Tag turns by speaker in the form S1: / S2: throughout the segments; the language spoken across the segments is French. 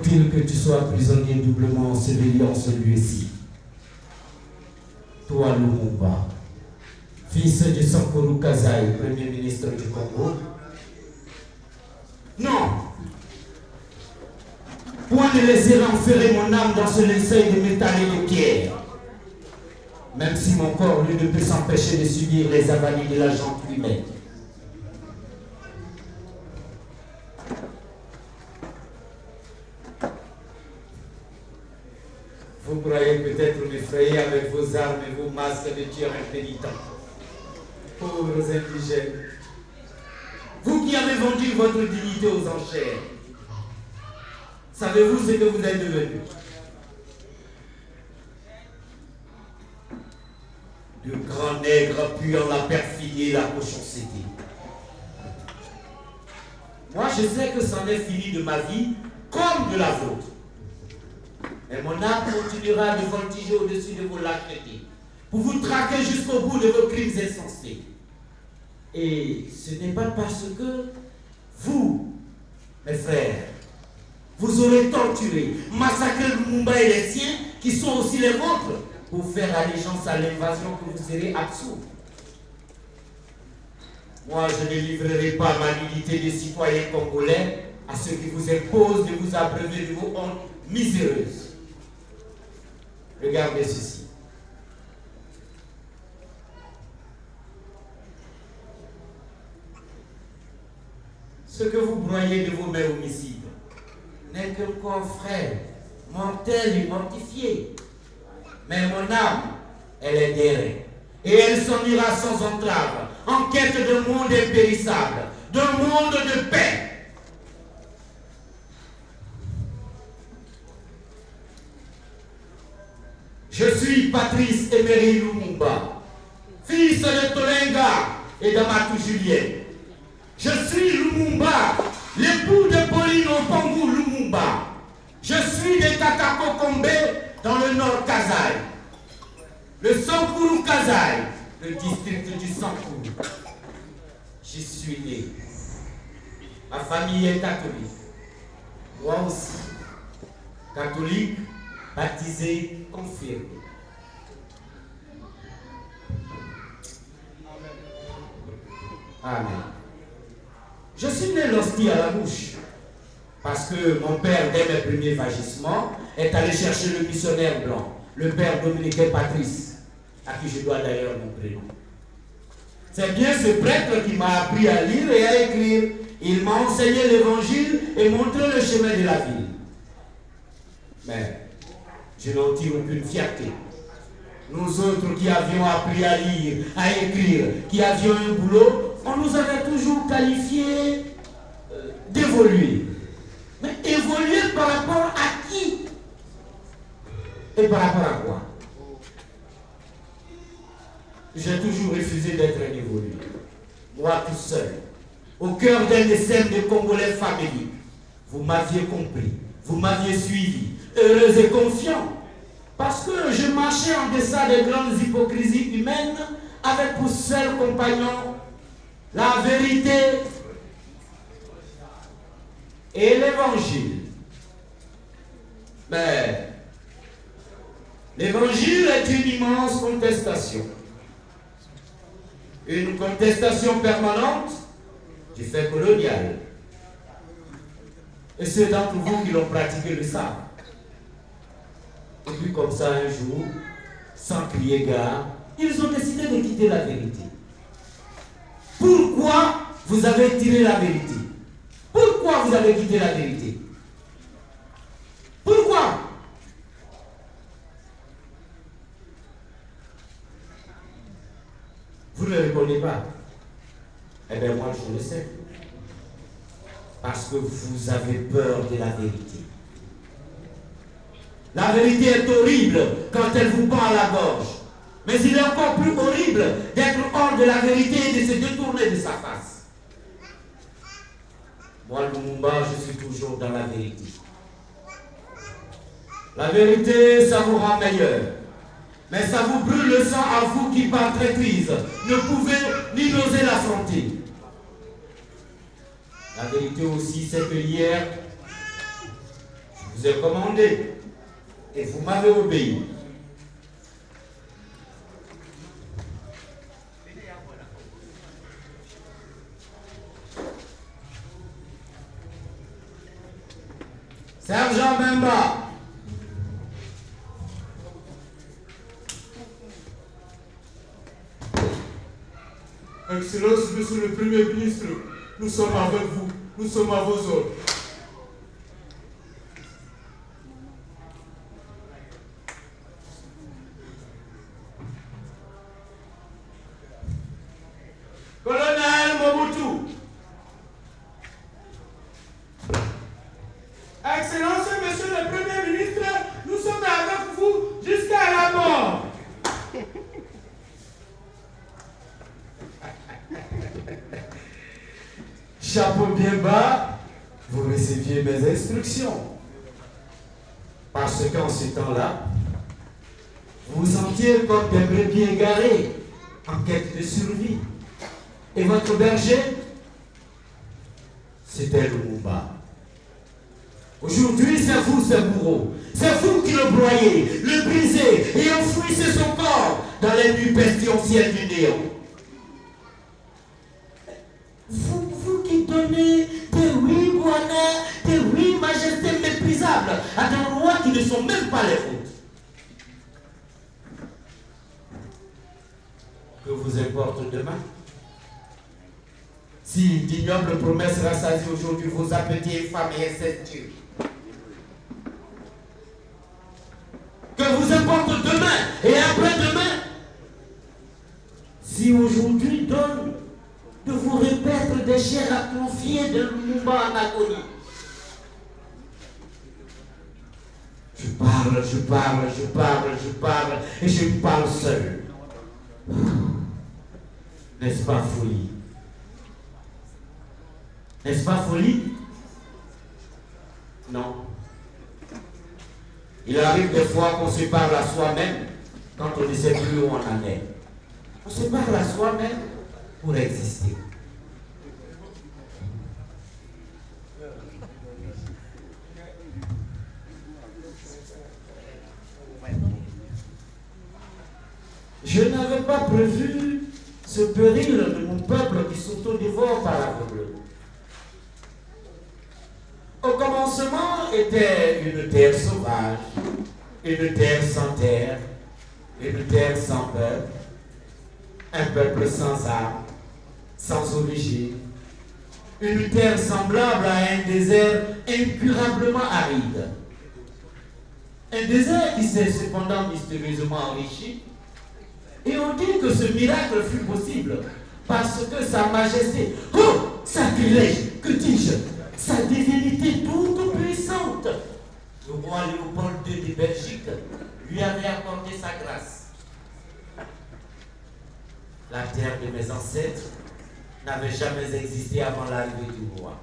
S1: faut-il que tu sois prisonnier doublement enseveli en celui-ci? Toi, Lumumba, fils de Sankuru Kazai, premier ministre du Congo? Non! Point ne laisser enferrer mon âme dans ce linceul de métal et de pierre. Même si mon corps, lui, ne peut s'empêcher de subir les avanies de la jante humaine. Vous croyez peut-être m'effrayer avec vos armes et vos masques de tueurs impénitents. Pauvres indigènes. Vous qui avez vendu votre dignité aux enchères, savez-vous ce que vous êtes devenus? De grands nègres puant la perfidie et la cochonceté. Moi, je sais que c'en est fini de ma vie comme de la vôtre. Et mon âme continuera de voltiger au-dessus de vos lâchetés pour vous traquer jusqu'au bout de vos crimes insensés. Et ce n'est pas parce que vous, mes frères, vous aurez torturé, massacré Lumumba et les siens, qui sont aussi les vôtres, pour faire allégeance à l'invasion que vous serez absous. Moi, je ne livrerai pas ma dignité de citoyen congolais à ceux qui vous imposent de vous abreuver de vos hontes miséreuses. Regardez ceci. Ce que vous broyez de vos mains homicides n'est qu'un corps frêle, mortel et mortifié. Mais mon âme, elle est d'airain. Et elle s'en ira sans entrave, en quête d'un monde impérissable, d'un monde de paix. Je suis Patrice Emery Lumumba, fils de Tolenga et d'Amatou Julien. Je suis Lumumba, l'époux de Pauline Opongou Lumumba. Je suis de Kakako Kombe dans le nord Kasai. Le Sankuru Kasai, le district du Sankuru. J'y suis né. Ma famille est catholique. Moi aussi. Catholique, baptisé, confirmé. Amen. Je suis né l'hostie à la bouche. Parce que mon père, dès mes premiers vagissements, est allé chercher le missionnaire blanc, le père dominicain Patrice, à qui je dois d'ailleurs mon prénom. C'est bien ce prêtre qui m'a appris à lire et à écrire. Il m'a enseigné l'évangile et montré le chemin de la vie. Mais je n'en tire aucune fierté. Nous autres qui avions appris à lire, à écrire, qui avions un boulot, on nous avait toujours qualifiés d'évoluer. Mais évoluer par rapport à qui? Et par rapport à quoi? J'ai toujours refusé d'être un évolué. Moi tout seul, au cœur d'un essai de Congolais faméliques. Vous m'aviez compris, vous m'aviez suivi, heureux et confiant. Parce que je marchais en deçà des grandes hypocrisies humaines avec pour seul compagnon la vérité et l'évangile. Mais l'évangile est une immense contestation. Une contestation permanente du fait colonial. Et ceux d'entre vous qui l'ont pratiqué le savent. Et puis comme ça un jour, sans crier gare, ils ont décidé de quitter la vérité. Pourquoi vous avez tiré la vérité? Pourquoi vous avez quitté la vérité? Pourquoi? Vous ne le connaissez pas? Eh bien moi je le sais. Parce que vous avez peur de la vérité. La vérité est horrible quand elle vous pend à la gorge. Mais il est encore plus horrible d'être hors de la vérité et de se détourner de sa face. Moi, Lumumba, je suis toujours dans la vérité. La vérité, ça vous rend meilleur. Mais ça vous brûle le sang à vous qui, par traîtrise, ne pouvez ni n'osez l'affronter. La vérité aussi, c'est que hier, vous ai commandé et vous m'avez obéi. Sergent Bemba.
S2: Excellence, Monsieur le Premier ministre, nous sommes avec vous, nous sommes à vos ordres.
S1: Colonel Mobutu.
S2: Excellence, Monsieur le Premier ministre, nous sommes avec vous jusqu'à la mort.
S1: Chapeau bien bas, vous receviez mes instructions. Parce qu'en ce temps-là, vous vous sentiez comme des brebis égarés, en quête de survie. Et votre berger, c'était Lumumba. Aujourd'hui, c'est vous, ce bourreau. C'est vous qui le broyez, le brisez et enfouissez son corps dans les nuits pestilentielles du néant. Vous qui donnez des oui bonheurs, des oui majestés méprisables à des rois qui ne sont même pas les vôtres. Que vous importe demain? Si d'ignobles promesses rassasient aujourd'hui vos appétits infâmes et incestueux, que vous importe demain et après-demain, si aujourd'hui donne de vous répéter des chairs à confier de Lumumba en agonie. Je parle, et je parle seul. N'est-ce pas folie? N'est-ce pas folie? Non. Il arrive des fois qu'on se parle à soi-même quand on ne sait plus où on en est. On se parle à soi-même pour exister. Je n'avais pas prévu ce péril de mon peuple qui s'autodévore par l'aveugle. Au commencement était une terre sauvage, une terre sans terre, une terre sans peuple, un peuple sans âme, sans origine, une terre semblable à un désert incurablement aride. Un désert qui s'est cependant mystérieusement enrichi. Et on dit que ce miracle fut possible parce que Sa Majesté, oh, sacrilège, que dis-je, sa divinité toute puissante, le roi Léopold II de Belgique, lui avait accordé sa grâce. La terre de mes ancêtres n'avait jamais existé avant l'arrivée du roi.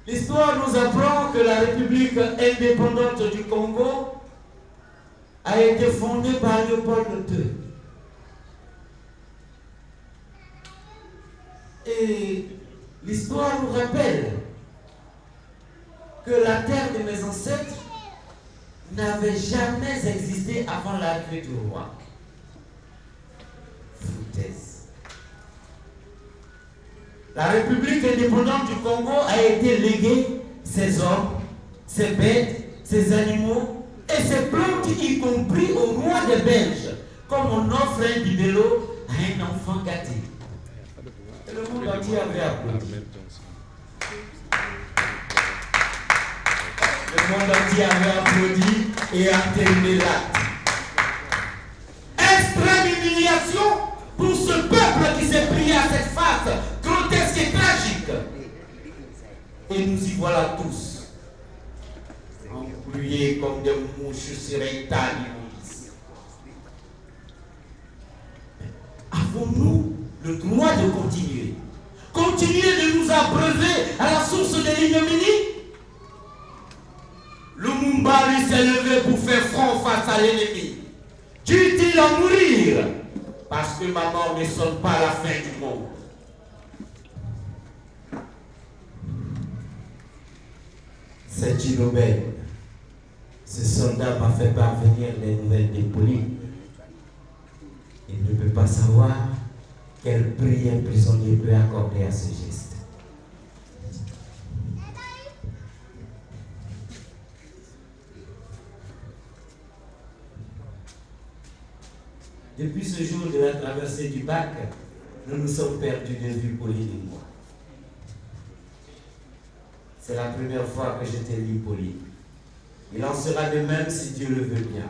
S1: L'histoire nous apprend que la République indépendante du Congo a été fondée par Léopold II. Et l'histoire nous rappelle que la terre de mes ancêtres n'avait jamais existé avant l'arrivée du roi. Foutaise. La République indépendante du Congo a été léguée ses hommes, ses bêtes, ses animaux et ses plantes, y compris au roi des Belges, comme on offre un bibelot à un enfant gâté. Et le monde entier avait applaudi. Le monde entier avait applaudi et a terminé l'acte. Extrême humiliation pour ce peuple qui s'est plié à cette face grotesque et tragique. Et nous y voilà tous, englués comme des mouches sur un tas d'immondices. Avons-nous le droit de continuer? Continuer de nous abreuver à la source de l'ignominie? Lumumba lui s'est levé pour faire front face à l'ennemi. Dut-il en mourir? Parce que ma mort ne sonne pas la fin du monde. Cette Gilobert, ce soldat m'a fait parvenir les nouvelles de Pauline. Il ne peut pas savoir quel prix un prisonnier peut accorder à ce geste. Depuis ce jour de la traversée du bac, nous nous sommes perdus de vue, Pauline et moi. C'est la première fois que je t'ai lu, Pauline. Il en sera de même si Dieu le veut bien.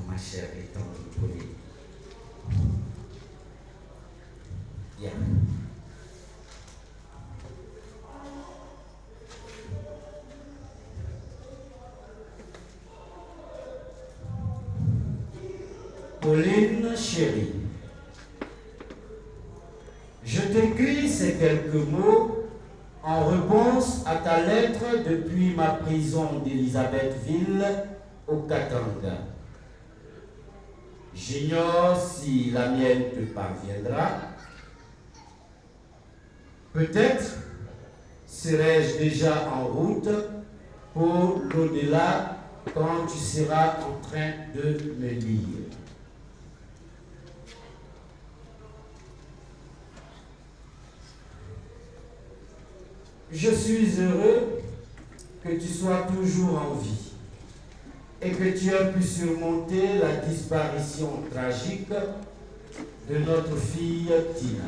S1: Ma chère et tendre Pauline. Bien. Pauline chérie, je t'écris ces quelques mots en réponse à ta lettre depuis ma prison d'Élisabethville au Katanga. J'ignore si la mienne te parviendra. Peut-être serai-je déjà en route pour l'au-delà quand tu seras en train de me lire. Je suis heureux que tu sois toujours en vie et que tu aies pu surmonter la disparition tragique de notre fille Tina.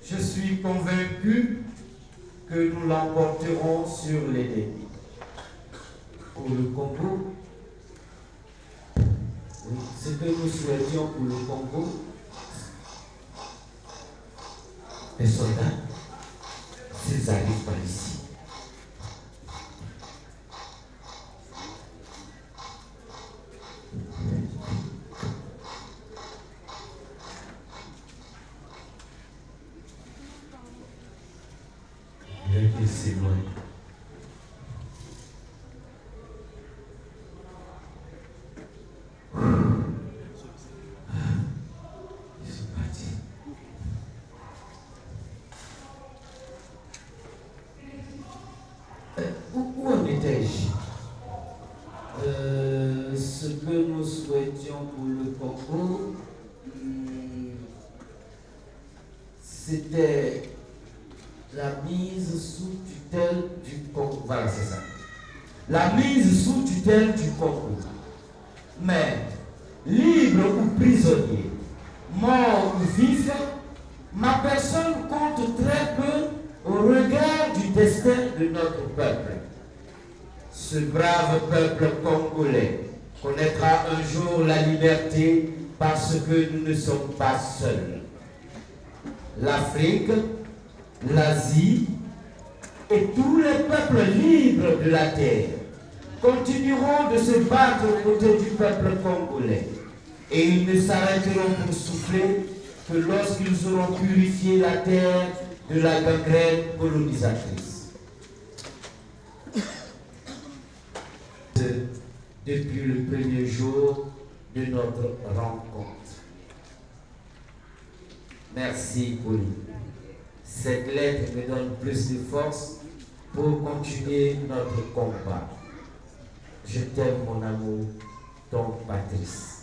S1: Je suis convaincu que nous l'emporterons sur les débits. Pour le Congo, oui, ce que nous souhaitions pour le Congo, les soldats, s'ils arrivent par ici, ils s'éloignent. Ils sont partis. Où en étais-je? Ce que nous souhaitions pour le Congo, c'était la mise sous tutelle du Congo. Voilà, c'est ça. La mise sous tutelle du Congo. Mais, libre ou prisonnier, mort ou vif, ma personne compte très peu au regard du destin de notre peuple. Ce brave peuple congolais connaîtra un jour la liberté parce que nous ne sommes pas seuls. L'Afrique, l'Asie et tous les peuples libres de la terre continueront de se battre aux côtés du peuple congolais et ils ne s'arrêteront pour souffler que lorsqu'ils auront purifié la terre de la gangrène colonisatrice. Depuis le premier jour de notre rencontre. Merci, Pauline. Cette lettre me donne plus de force pour continuer notre combat. Je t'aime, mon amour, ton Patrice.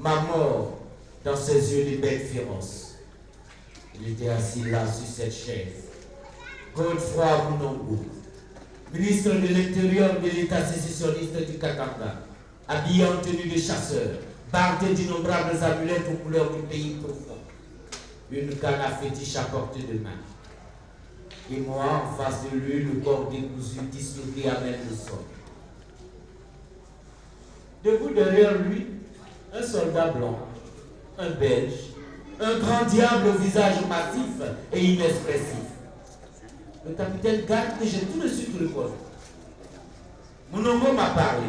S1: ma mort dans ses yeux de bête féroce. Il était assis là sur cette chaise. Godefroy Munongo, ministre de l'Intérieur de l'État sécessionniste du Katanga, habillé en tenue de chasseur, bardé d'innombrables amulettes aux couleurs du pays profond, une canne à fétiche à portée de main. Et moi, en face de lui, le corps décousu, disloqué à même le sol. Debout derrière lui, un soldat blanc, un Belge, un grand diable au visage massif et inexpressif. Le capitaine Gat, que j'ai tout de suite reconnu. Munongo m'a parlé,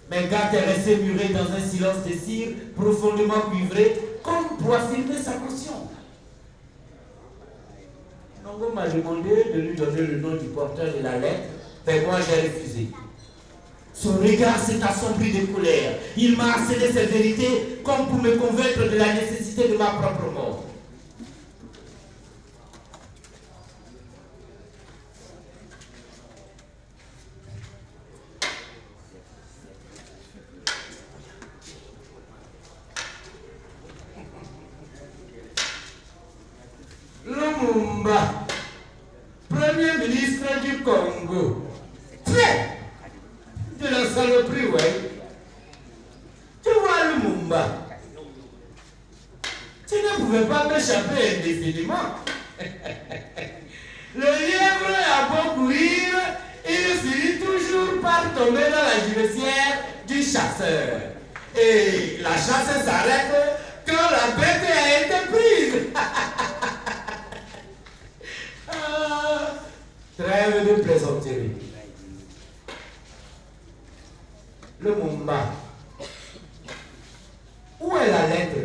S1: mais Gat est resté muré dans un silence de cire profondément cuivré, comme pour affirmer sa caution. Munongo m'a demandé de lui donner le nom du porteur de la lettre, mais moi j'ai refusé. Son regard s'est assombri de colère. Il m'a harcelé ses vérités comme pour me convaincre de la nécessité de ma propre mort. Lumumba, Premier ministre du Congo. Très de la saloperie, ouais. Tu vois Lumumba, tu ne pouvais pas m'échapper indéfiniment. Le lièvre a beau courir, il finit toujours par tomber dans la gibecière du chasseur. Et la chasse s'arrête quand la bête a été prise. Trêve de plaisanterie. Lumumba, où est la lettre?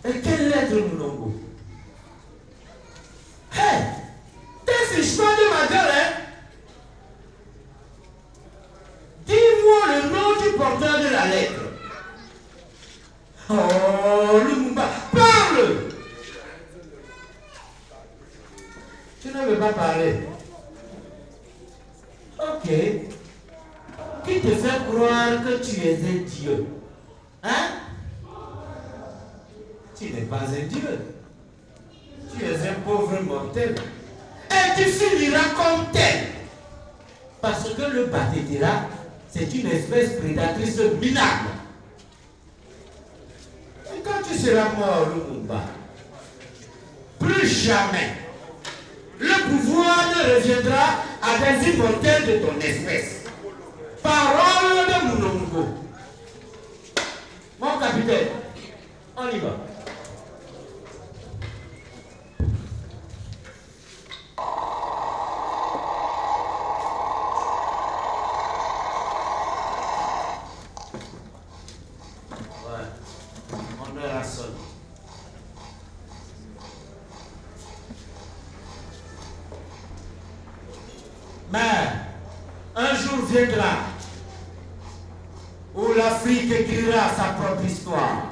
S1: Et quelle lettre, Munongo? Hé! T'es fichement de ma gueule, hein? Dis-moi le nom du porteur de la lettre. Oh, Lumumba, parle! Tu ne veux pas parler. Ok. Qui te fait croire que tu es un Dieu? Hein? Tu n'es pas un Dieu. Tu es un pauvre mortel. Et tu finiras comme tel. Parce que le Batetera, c'est une espèce prédatrice minable. Et quand tu seras mort, Lumumba, plus jamais le pouvoir ne reviendra à des immortels de ton espèce. Parole de Munongo. Mon capitaine, on y va. Ouais, on est à sonne. Mais un jour viendra où l'Afrique écrira sa propre histoire.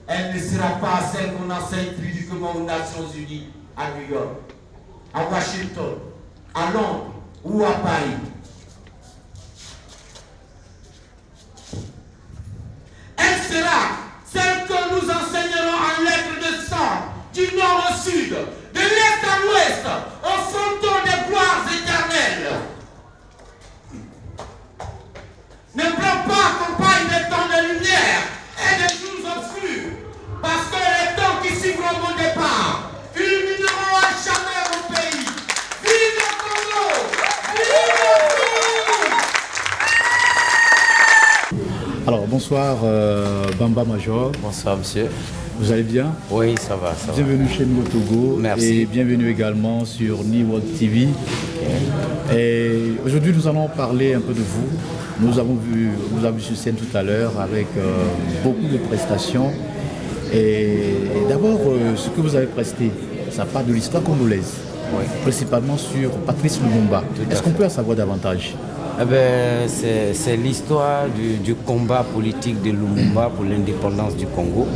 S1: Elle ne sera pas celle qu'on enseigne pudiquement aux Nations Unies, à New York, à Washington, à Londres ou à Paris. Elle sera celle que nous enseignerons en lettres de sang, du nord au sud, de l'est à l'ouest, au fronton des gloires éternelles. Ne prends pas compagne des temps de lumière et des jours obscurs, parce que les temps qui suivront mon départ illumineront à jamais mon pays. Vive le Congo! Vive le Congo!
S3: Alors bonsoir Bamba Major.
S4: Bonsoir monsieur.
S3: Vous allez bien?
S4: Oui, ça va, ça va.
S3: Bienvenue chez nous au Togo.
S4: Merci.
S3: Et bienvenue également sur Niwok TV. Et aujourd'hui, nous allons parler un peu de vous. Nous avons vu sur scène tout à l'heure avec beaucoup de prestations. Et d'abord, ce que vous avez presté, ça part de l'histoire congolaise,
S4: Oui.
S3: principalement sur Patrice Lumumba. Est-ce qu'on peut en savoir davantage?
S4: Eh ben, c'est l'histoire du combat politique de Lumumba pour l'indépendance du Congo.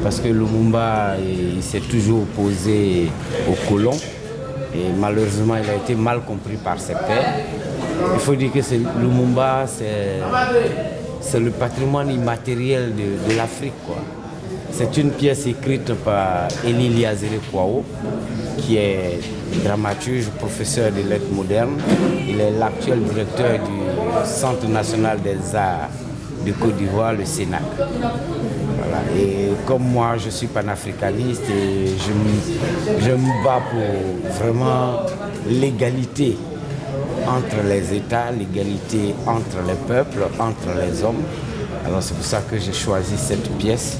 S4: Parce que Lumumba il s'est toujours opposé aux colons. Et malheureusement, il a été mal compris par ses pairs. Il faut dire que Lumumba, c'est le patrimoine immatériel de l'Afrique, quoi. C'est une pièce écrite par Élie Liazere Kwao, qui est dramaturge, professeur de lettres modernes. Il est l'actuel directeur du Centre national des arts de Côte d'Ivoire, le CENAC. Voilà. Et comme moi, je suis panafricaniste et je me bats pour vraiment l'égalité entre les États, l'égalité entre les peuples, entre les hommes. Alors c'est pour ça que j'ai choisi cette pièce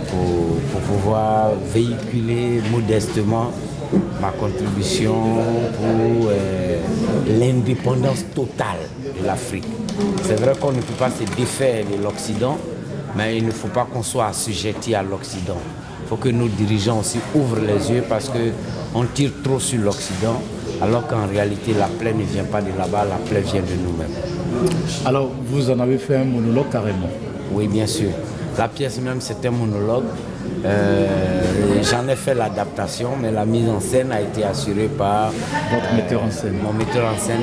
S4: pour pouvoir véhiculer modestement ma contribution pour l'indépendance totale de l'Afrique. C'est vrai qu'on ne peut pas se défaire de l'Occident, mais il ne faut pas qu'on soit assujetti à l'Occident. Il faut que nos dirigeants aussi ouvrent les yeux parce qu'on tire trop sur l'Occident, alors qu'en réalité la plaie ne vient pas de là-bas, la plaie vient de nous-mêmes.
S3: Alors vous en avez fait un monologue carrément?
S4: Oui, bien sûr. La pièce même, c'est un monologue. J'en ai fait l'adaptation, mais la mise en scène a été assurée par
S3: votre metteur en scène.
S4: Mon metteur en scène,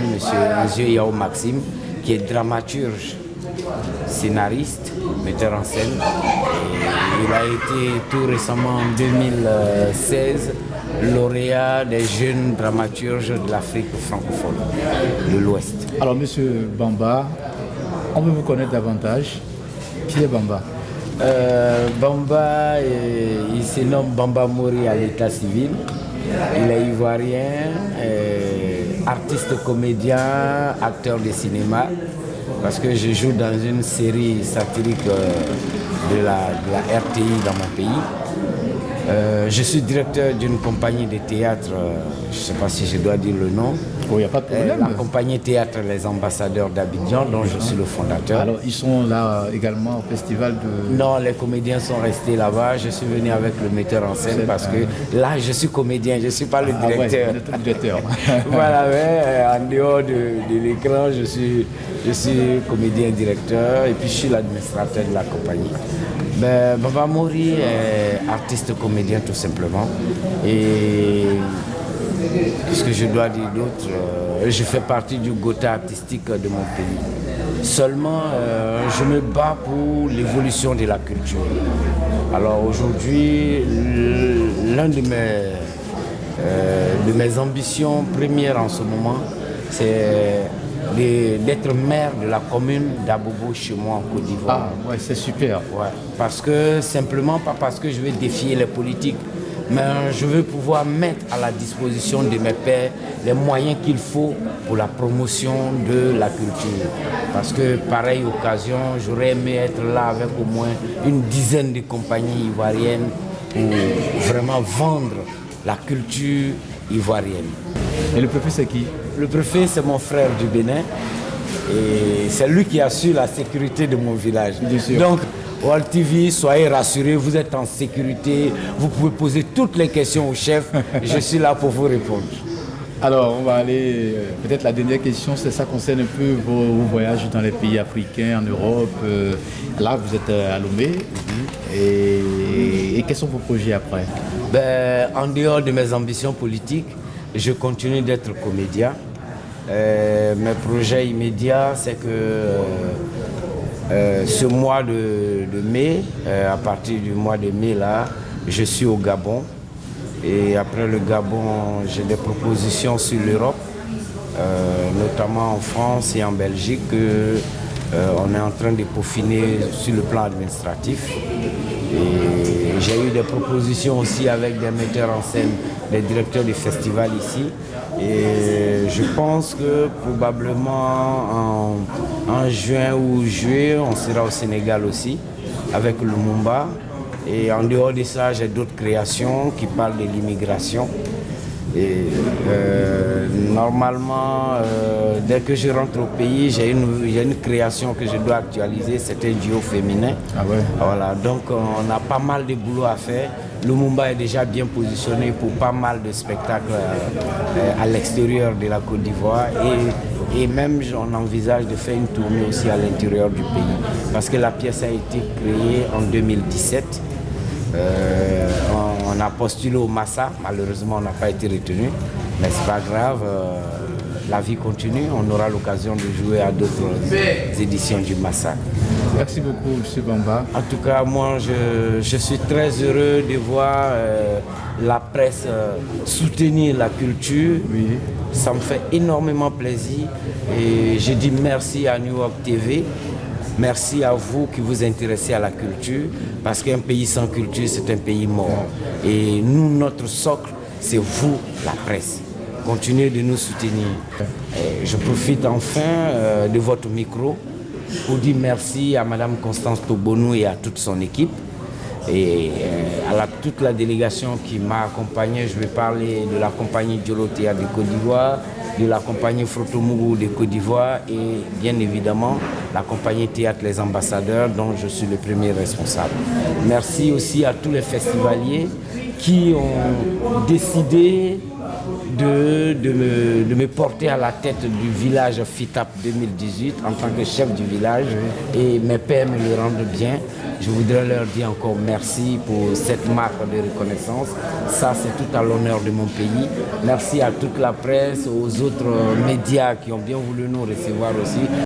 S4: monsieur Yao Maxime, qui est dramaturge, scénariste, metteur en scène. Et il a été tout récemment en 2016 lauréat des jeunes dramaturges de l'Afrique francophone, de l'Ouest.
S3: Alors monsieur Bamba, on veut vous connaître davantage. Qui est Bamba?
S4: Bamba, il se nomme Bamba Mori à l'état civil. Il est ivoirien, artiste comédien, acteur de cinéma, parce que je joue dans une série satirique de la RTI dans mon pays. Je suis directeur d'une compagnie de théâtre, je ne sais pas si je dois dire le nom.
S3: Il n'y a pas de problème.
S4: La compagnie théâtre Les Ambassadeurs d'Abidjan, dont je suis le fondateur.
S3: Alors, ils sont là également au festival de...
S4: Non, les comédiens sont restés là-bas. Je suis venu avec le metteur en scène parce que là, je suis comédien, je ne suis pas le directeur.
S3: Ouais, le directeur.
S4: Voilà, mais en dehors de l'écran, je suis comédien directeur et puis je suis l'administrateur de la compagnie. Ben, Bamba Mori est artiste comédien tout simplement. Et qu'est-ce que je dois dire d'autre? Je fais partie du Gotha artistique de mon pays. Seulement, je me bats pour l'évolution de la culture. Alors aujourd'hui, l'un de mes ambitions premières en ce moment, c'est d'être maire de la commune d'Abobo chez moi en Côte d'Ivoire.
S3: Ah ouais, c'est super.
S4: Ouais, parce que simplement, pas parce que je veux défier les politiques, mais je veux pouvoir mettre à la disposition de mes pairs les moyens qu'il faut pour la promotion de la culture. Parce que pareille occasion, j'aurais aimé être là avec au moins une dizaine de compagnies ivoiriennes pour vraiment vendre la culture ivoirienne.
S3: Et le préfet, c'est qui?
S4: Le préfet, c'est mon frère du Bénin et c'est lui qui assure la sécurité de mon village. Donc, World TV, soyez rassurés, vous êtes en sécurité, vous pouvez poser toutes les questions au chef, je suis là pour vous répondre.
S3: Alors, on va aller, peut-être la dernière question, ça concerne un peu vos voyages dans les pays africains, en Europe. Là, vous êtes à Lomé. Et quels sont vos projets après?
S4: Ben, en dehors de mes ambitions politiques, je continue d'être comédien. Mes projets immédiats, c'est que ce mois de mai, à partir du mois de mai, là, je suis au Gabon. Et après le Gabon, j'ai des propositions sur l'Europe, notamment en France et en Belgique, on est en train de peaufiner sur le plan administratif. Et j'ai eu des propositions aussi avec des metteurs en scène, des directeurs du festival ici. Et je pense que probablement en juin ou juillet, on sera au Sénégal aussi, avec Lumumba. Et en dehors de ça, j'ai d'autres créations qui parlent de l'immigration. Et normalement, dès que je rentre au pays, j'ai une création que je dois actualiser, c'est un duo féminin.
S3: Ah ouais.
S4: Voilà, donc on a pas mal de boulot à faire. Lumumba est déjà bien positionné pour pas mal de spectacles à l'extérieur de la Côte d'Ivoire. Et même on envisage de faire une tournée aussi à l'intérieur du pays. Parce que la pièce a été créée en 2017. On a postulé au Massa, malheureusement on n'a pas été retenu, mais c'est pas grave. la vie continue. On aura l'occasion de jouer à d'autres éditions du Massacre.
S3: Merci beaucoup, M. Bamba.
S4: En tout cas, moi, je suis très heureux de voir la presse soutenir la culture.
S3: Oui.
S4: Ça me fait énormément plaisir. Et je dis merci à New York TV. Merci à vous qui vous intéressez à la culture. Parce qu'un pays sans culture, c'est un pays mort. Et nous, notre socle, c'est vous, la presse. Continuez de nous soutenir. Et je profite enfin de votre micro pour dire merci à Mme Constance Tobonou et à toute son équipe. Et à toute la délégation qui m'a accompagné. Je vais parler de la compagnie Djolotea de Côte d'Ivoire, de la compagnie Frotomougou de Côte d'Ivoire et bien évidemment la compagnie Théâtre Les Ambassadeurs dont je suis le premier responsable. Merci aussi à tous les festivaliers qui ont décidé de me porter à la tête du village FITAP 2018 en tant que chef du village et mes pères me le rendent bien. Je voudrais leur dire encore merci pour cette marque de reconnaissance. Ça, c'est tout à l'honneur de mon pays. Merci à toute la presse, aux autres médias qui ont bien voulu nous recevoir aussi.